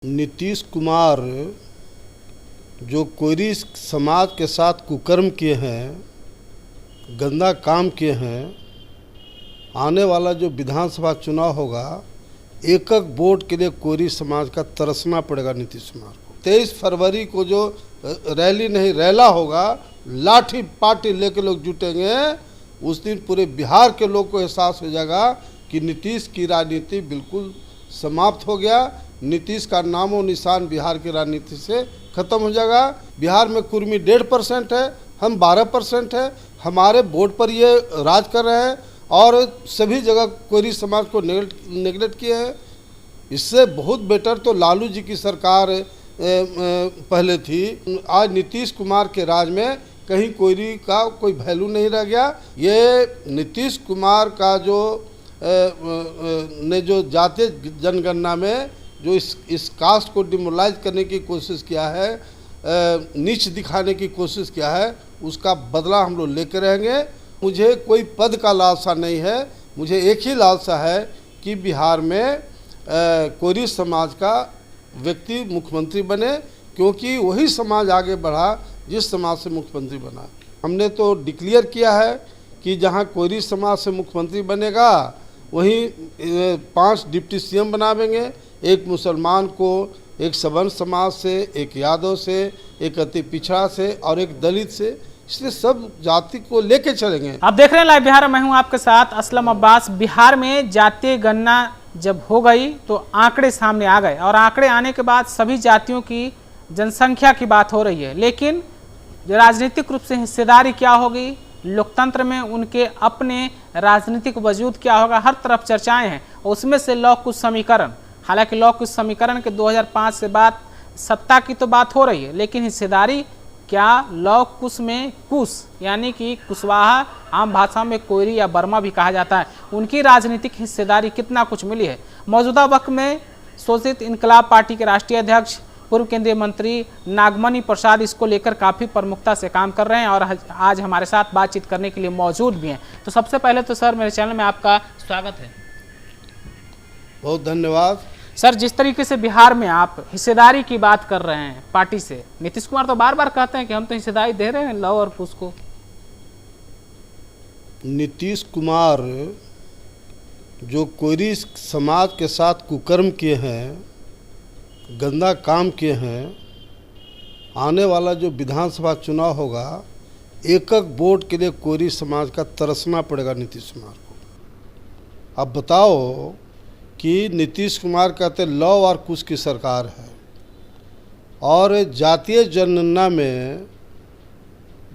नीतीश कुमार जो कोयरी समाज के साथ कुकर्म किए हैं, गंदा काम किए हैं, आने वाला जो विधानसभा चुनाव होगा, एक एक वोट के लिए कोयरी समाज का तरसना पड़ेगा नीतीश कुमार को। 23 फरवरी को जो रैली नहीं रैला होगा, लाठी पार्टी लेके लोग जुटेंगे, उस दिन पूरे बिहार के लोग को एहसास हो जाएगा कि नीतीश की राजनीति बिल्कुल समाप्त हो गया। नीतीश का नामो निशान बिहार की राजनीति से खत्म हो जाएगा। बिहार में कुर्मी 1.5% है, हम 12% है, हमारे वोट पर ये राज कर रहे हैं और सभी जगह कोयरी समाज को नेगलेक्ट किए हैं। इससे बहुत बेटर तो लालू जी की सरकार पहले थी। आज नीतीश कुमार के राज में कहीं कोयरी का कोई वैल्यू नहीं रह गया। ये नीतीश कुमार का जो ने जो जातीय जनगणना में जो इस कास्ट को डिमोरलाइज करने की कोशिश किया है, नीच दिखाने की कोशिश किया है, उसका बदला हम लोग लेकर रहेंगे। मुझे कोई पद का लालसा नहीं है, मुझे एक ही लालसा है कि बिहार में कोयरी समाज का व्यक्ति मुख्यमंत्री बने, क्योंकि वही समाज आगे बढ़ा जिस समाज से मुख्यमंत्री बना। हमने तो डिक्लेयर किया है कि जहां कोयरी समाज से मुख्यमंत्री बनेगा वहीं 5 डिप्टी सीएम बनावेंगे, एक मुसलमान को, एक सवर्ण समाज से, एक यादव से, एक अति पिछड़ा से और एक दलित से, इसलिए सब जाति को लेके चलेंगे। आप देख रहे हैं लाइव बिहार, मैं हूं आपके साथ असलम अब्बास। बिहार में जातीय गणना जब हो गई तो आंकड़े सामने आ गए और आंकड़े आने के बाद सभी जातियों की जनसंख्या की बात हो रही है, लेकिन राजनीतिक रूप से हिस्सेदारी क्या होगी, लोकतंत्र में उनके अपने राजनीतिक वजूद क्या होगा, हर तरफ चर्चाएं हैं। उसमें से लॉ कुश समीकरण, हालांकि लॉ कुश समीकरण के 2005 से बाद सत्ता की तो बात हो रही है, लेकिन हिस्सेदारी क्या लॉ कुश में कुश यानी कि कुशवाहा, आम भाषा में कोयरी या बर्मा भी कहा जाता है, उनकी राजनीतिक हिस्सेदारी कितना कुछ मिली है। मौजूदा वक्त में शोषित इनकलाब पार्टी के राष्ट्रीय अध्यक्ष पूर्व केंद्रीय मंत्री नागमणि प्रसाद इसको लेकर काफ़ी प्रमुखता से काम कर रहे हैं और आज हमारे साथ बातचीत करने के लिए मौजूद भी हैं। तो सबसे पहले तो सर, मेरे चैनल में आपका स्वागत है। बहुत धन्यवाद सर। जिस तरीके से बिहार में आप हिस्सेदारी की बात कर रहे हैं पार्टी से, नीतीश कुमार तो बार बार कहते हैं कि हम तो हिस्सेदारी दे रहे हैं लॉ और कुश को। नीतीश कुमार जो कोयरी समाज के साथ कुकर्म किए हैं, गंदा काम किए हैं, आने वाला जो विधानसभा चुनाव होगा, एक एक वोट के लिए कोयरी समाज का तरसना पड़ेगा नीतीश कुमार को। अब बताओ कि नीतीश कुमार कहते लॉ और कुश की सरकार है और जातीय जनगणना में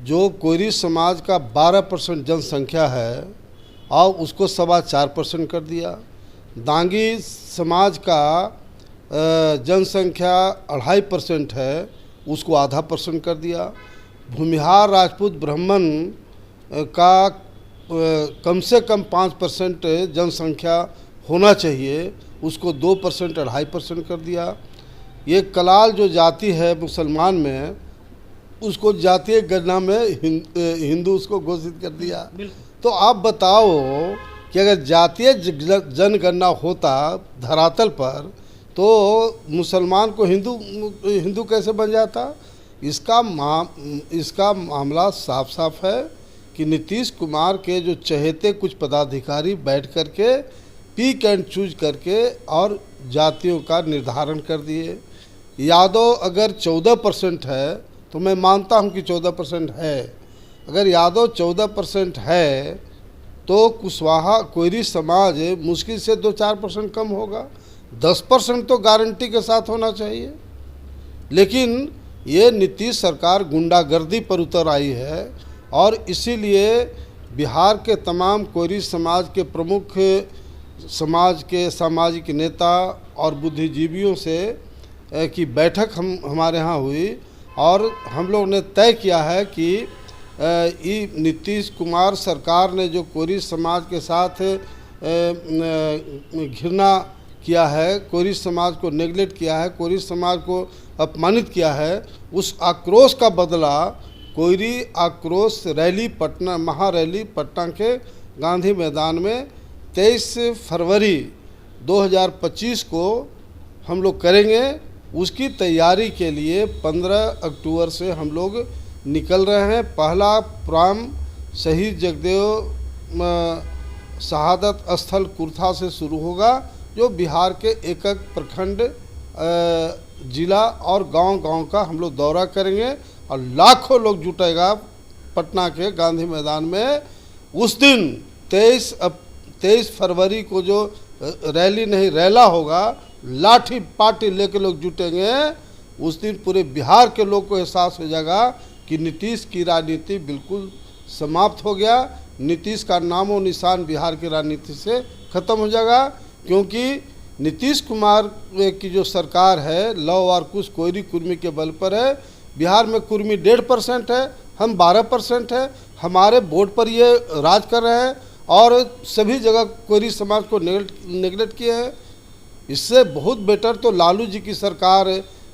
जो कोयरी समाज का 12% जनसंख्या है और उसको 4.25% कर दिया। दांगी समाज का जनसंख्या 2.5% है, उसको 0.5% कर दिया। भूमिहार राजपूत ब्राह्मण का कम से कम 5% जनसंख्या होना चाहिए, उसको 2% 2.5% कर दिया। ये कलाल जो जाति है मुसलमान में, उसको जातीय गणना में हिंदू उसको घोषित कर दिया। तो आप बताओ कि अगर जातीय जनगणना होता धरातल पर तो मुसलमान को हिंदू कैसे बन जाता। इसका मामला साफ साफ है कि नीतीश कुमार के जो चहेते कुछ पदाधिकारी बैठ करके पिक एंड चूज करके और जातियों का निर्धारण कर दिए। यादव अगर 14% है तो मैं मानता हूं कि 14% है। अगर यादव 14% है तो कुशवाहा कोयरी समाज मुश्किल से 2-4% कम होगा। 10% तो गारंटी के साथ होना चाहिए। लेकिन ये नीतीश सरकार गुंडागर्दी पर उतर आई है और इसीलिए बिहार के तमाम कोयरी समाज के प्रमुख समाज के सामाजिक नेता और बुद्धिजीवियों से की बैठक हमारे यहाँ हुई और हम लोग ने तय किया है कि नीतीश कुमार सरकार ने जो कोयरी समाज के साथ घृणा किया है, कोयरी समाज को नेगलेक्ट किया है, कोयरी समाज को अपमानित किया है, उस आक्रोश का बदला कोयरी आक्रोश रैली पटना, महारैली पटना के गांधी मैदान में 23 फरवरी 2025 को हम लोग करेंगे उसकी तैयारी के लिए 15 अक्टूबर से हम लोग निकल रहे हैं। पहला प्रोग्राम शहीद जगदेव शहादत स्थल कुर्था से शुरू होगा, जो बिहार के एक एक प्रखंड, जिला और गांव-गांव का हम लोग दौरा करेंगे और लाखों लोग जुटेगा पटना के गांधी मैदान में। उस दिन 23 फरवरी को जो रैली नहीं रैला होगा, लाठी पार्टी लेके लोग जुटेंगे। उस दिन पूरे बिहार के लोग को एहसास हो जाएगा कि नीतीश की राजनीति बिल्कुल समाप्त हो गया। नीतीश का नामो निशान बिहार की राजनीति से ख़त्म हो जाएगा, क्योंकि नीतीश कुमार की जो सरकार है लौ और कुछ कोयरी कुर्मी के बल पर है। बिहार में कुर्मी 1.5% है, हम 12% है। हमारे वोट पर ये राज कर रहे हैं और सभी जगह कोयरी समाज को नेगलेक्ट किए हैं। इससे बहुत बेटर तो लालू जी की सरकार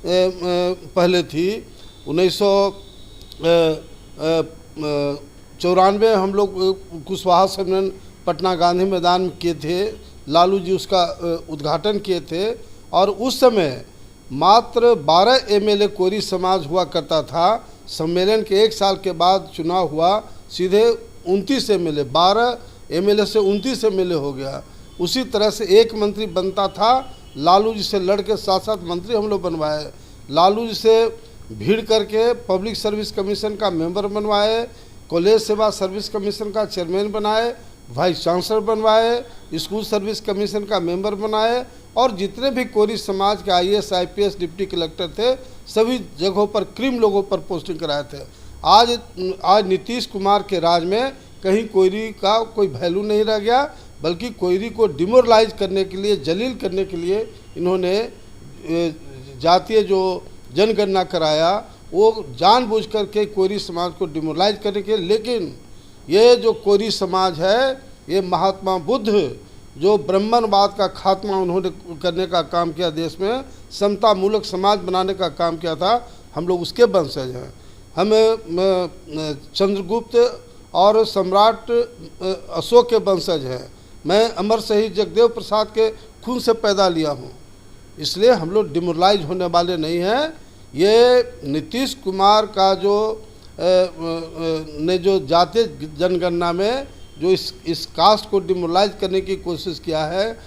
पहले थी। 1994 हम लोग कुशवाहा सम्मेलन पटना गांधी मैदान में किए थे, लालू जी उसका उद्घाटन किए थे और उस समय मात्र 12 एमएलए कोयरी समाज हुआ करता था। सम्मेलन के 1 साल के बाद चुनाव हुआ, सीधे 29 एमएलए, 12 एमएलए से 29 एमएलए हो गया। उसी तरह से एक मंत्री बनता था, लालू जी से लड़के 7-7 मंत्री हम लोग बनवाए। लालू जी से भीड़ करके पब्लिक सर्विस कमीशन का मेंबर बनवाए, कॉलेज सेवा सर्विस कमीशन का चेयरमैन बनाए, वाइस चांसलर बनवाए, स्कूल सर्विस कमीशन का मेंबर बनाए और जितने भी कोयरी समाज के IAS IPS डिप्टी कलेक्टर थे सभी जगहों पर क्रीम लोगों पर पोस्टिंग कराए थे। आज नीतीश कुमार के राज में कहीं कोयरी का कोई वैल्यू नहीं रह गया, बल्कि कोयरी को डिमोरलाइज करने के लिए, जलील करने के लिए इन्होंने जातीय जो जनगणना कराया वो जानबूझ करके कोयरी समाज को डिमोरलाइज करने के। लेकिन ये जो कोयरी समाज है, ये महात्मा बुद्ध जो ब्राह्मणवाद का खात्मा उन्होंने करने का काम किया, देश में समता मूलक समाज बनाने का काम किया था, हम लोग उसके वंशज हैं। हम चंद्रगुप्त और सम्राट अशोक के वंशज हैं। मैं अमर शहीद जगदेव प्रसाद के खून से पैदा लिया हूँ, इसलिए हम लोग डिमोरलाइज होने वाले नहीं हैं। ये नीतीश कुमार का जो ने जो जातीय जनगणना में जो इस कास्ट को डिमोरलाइज करने की कोशिश किया है,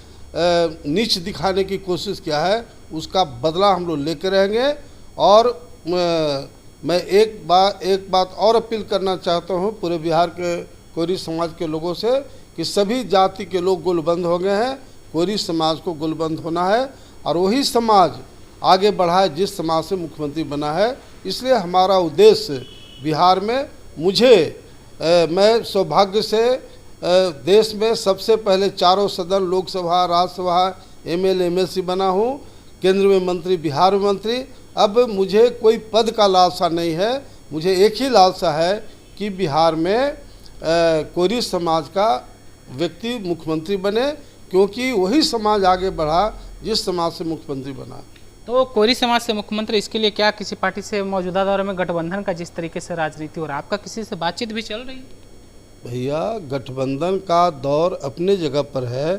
नीच दिखाने की कोशिश किया है, उसका बदला हम लोग लेकर रहेंगे। और मैं एक बात और अपील करना चाहता हूँ पूरे बिहार के कोयरी समाज के लोगों से कि सभी जाति के लोग गोलबंद हो गए हैं, कोयरी समाज को गोलबंद होना है और वही समाज आगे बढ़ा है जिस समाज से मुख्यमंत्री बना है। इसलिए हमारा उद्देश्य बिहार में, मैं सौभाग्य से देश में सबसे पहले चारों सदन, लोकसभा, राज्यसभा, MLA MLC बना हूँ, केंद्र में मंत्री, बिहार में मंत्री। अब मुझे कोई पद का लालसा नहीं है, मुझे एक ही लालसा है कि बिहार में कोयरी समाज का व्यक्ति मुख्यमंत्री बने, क्योंकि वही समाज आगे बढ़ा जिस समाज से मुख्यमंत्री बना। तो कोयरी समाज से मुख्यमंत्री, इसके लिए क्या किसी पार्टी से मौजूदा दौर में गठबंधन का जिस तरीके से राजनीति हो रहा है, आपका किसी से बातचीत भी चल रही है? भैया, गठबंधन का दौर अपने जगह पर है।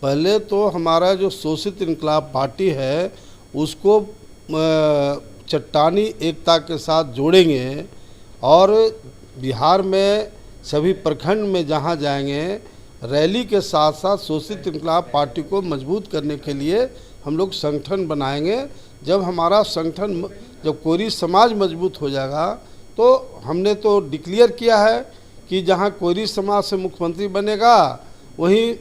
पहले तो हमारा जो शोषित इनकलाब पार्टी है उसको चट्टानी एकता के साथ जोड़ेंगे और बिहार में सभी प्रखंड में जहाँ जाएंगे, रैली के साथ साथ शोषित इनकलाब पार्टी को मजबूत करने के लिए हम लोग संगठन बनाएंगे। जब हमारा संगठन, जब कोयरी समाज मजबूत हो जाएगा तो हमने तो डिक्लेयर किया है कि जहाँ कोयरी समाज से मुख्यमंत्री बनेगा वहीं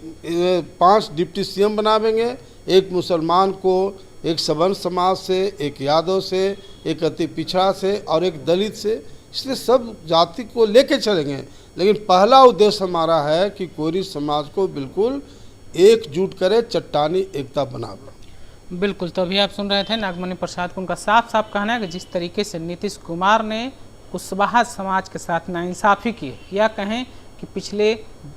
5 डिप्टी CM बनावेंगे, एक मुसलमान को, एक सवर्ण समाज से, एक यादव से, एक अति पिछड़ा से और एक दलित से। इसलिए सब जाति को लेके चलेंगे, लेकिन पहला उद्देश्य हमारा है कि कोयरी समाज को बिल्कुल एकजुट करे, चट्टानी एकता बनावे। बिल्कुल। तो अभी आप सुन रहे थे नागमणि प्रसाद को, उनका साफ साफ कहना है कि जिस तरीके से नीतीश कुमार ने कुशवाहा समाज के साथ नाइंसाफ़ी की, या कहें कि पिछले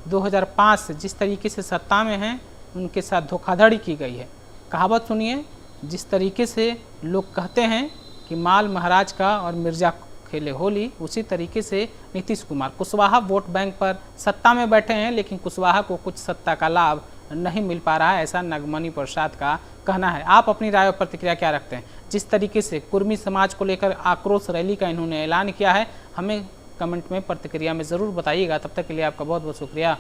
2005 से जिस तरीके से सत्ता में हैं उनके साथ धोखाधड़ी की गई है। कहावत सुनिए, जिस तरीके से लोग कहते हैं कि माल महाराज का और मिर्जा खेले होली, उसी तरीके से नीतीश कुमार कुशवाहा वोट बैंक पर सत्ता में बैठे हैं, लेकिन कुशवाहा को कुछ सत्ता का लाभ नहीं मिल पा रहा है, ऐसा नागमणि प्रसाद का कहना है। आप अपनी राय और प्रतिक्रिया क्या रखते हैं? जिस तरीके से कुर्मी समाज को लेकर आक्रोश रैली का इन्होंने ऐलान किया है, हमें कमेंट में प्रतिक्रिया में ज़रूर बताइएगा। तब तक के लिए आपका बहुत बहुत शुक्रिया।